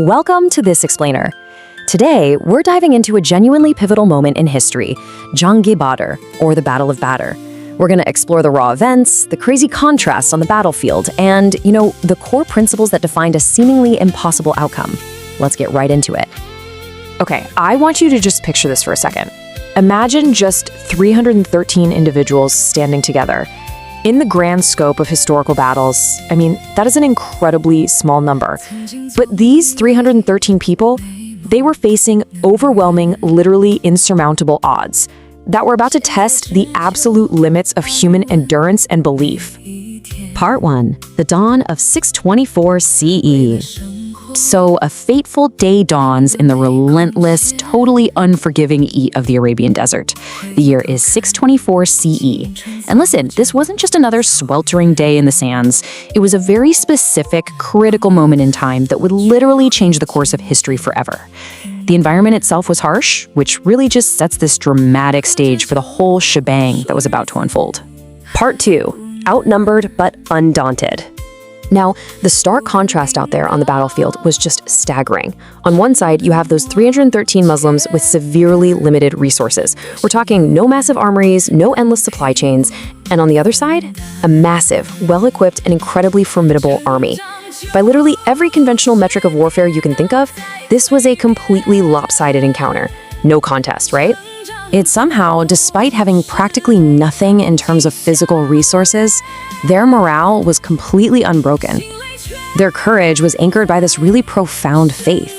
Welcome to This Explainer. Today, we're diving into a genuinely pivotal moment in history, Jang-e Badr, or the Battle of Badr. We're going to explore the raw events, the crazy contrasts on the battlefield, and, the core principles that defined a seemingly impossible outcome. Let's get right into it. Okay, I want you to just picture this for a second. Imagine just 313 individuals standing together. In the grand scope of historical battles, that is an incredibly small number. But these 313 people, they were facing overwhelming, literally insurmountable odds that were about to test the absolute limits of human endurance and belief. Part 1. The Dawn of 624 CE. So a fateful day dawns in the relentless, totally unforgiving heat of the Arabian desert. The year is 624 CE. And listen, this wasn't just another sweltering day in the sands. It was a very specific, critical moment in time that would literally change the course of history forever. The environment itself was harsh, which really just sets this dramatic stage for the whole shebang that was about to unfold. Part 2. Outnumbered but undaunted. Now, the stark contrast out there on the battlefield was just staggering. On one side, you have those 313 Muslims with severely limited resources. We're talking no massive armories, no endless supply chains. And on the other side, a massive, well-equipped, and incredibly formidable army. By literally every conventional metric of warfare you can think of, this was a completely lopsided encounter. No contest, right? It somehow, despite having practically nothing in terms of physical resources, their morale was completely unbroken. Their courage was anchored by this really profound faith.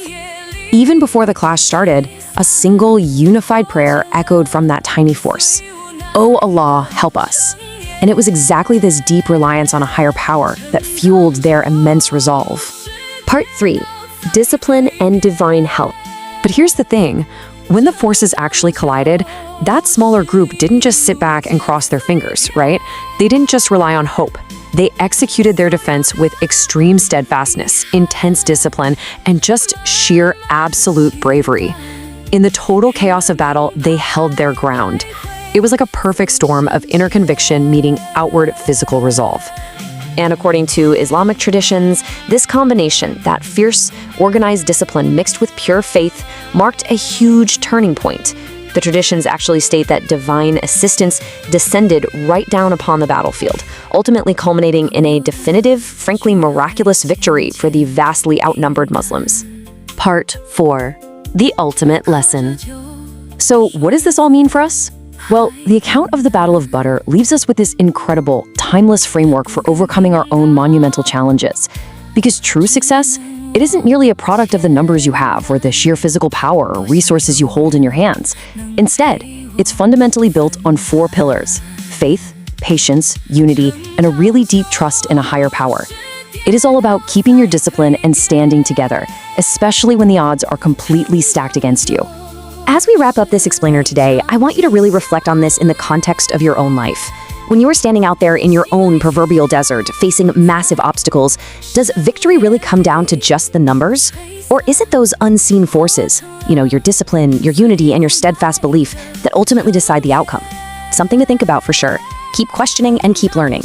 Even before the clash started, a single unified prayer echoed from that tiny force. "O Allah, help us." And it was exactly this deep reliance on a higher power that fueled their immense resolve. Part 3. Discipline and divine help. But here's the thing. When the forces actually collided, that smaller group didn't just sit back and cross their fingers, right? They didn't just rely on hope. They executed their defense with extreme steadfastness, intense discipline, and just sheer absolute bravery. In the total chaos of battle, they held their ground. It was like a perfect storm of inner conviction meeting outward physical resolve. And according to Islamic traditions, this combination, that fierce, organized discipline mixed with pure faith, marked a huge turning point. The traditions actually state that divine assistance descended right down upon the battlefield, ultimately culminating in a definitive, frankly miraculous victory for the vastly outnumbered Muslims. Part 4. The ultimate lesson. So what does this all mean for us? Well, the account of the Battle of Badr leaves us with this incredible, timeless framework for overcoming our own monumental challenges. Because true success, it isn't merely a product of the numbers you have or the sheer physical power or resources you hold in your hands. Instead, it's fundamentally built on 4 pillars: faith, patience, unity, and a really deep trust in a higher power. It is all about keeping your discipline and standing together, especially when the odds are completely stacked against you. As we wrap up this explainer today, I want you to really reflect on this in the context of your own life. When you're standing out there in your own proverbial desert, facing massive obstacles, does victory really come down to just the numbers? Or is it those unseen forces, your discipline, your unity, and your steadfast belief that ultimately decide the outcome? Something to think about for sure. Keep questioning and keep learning.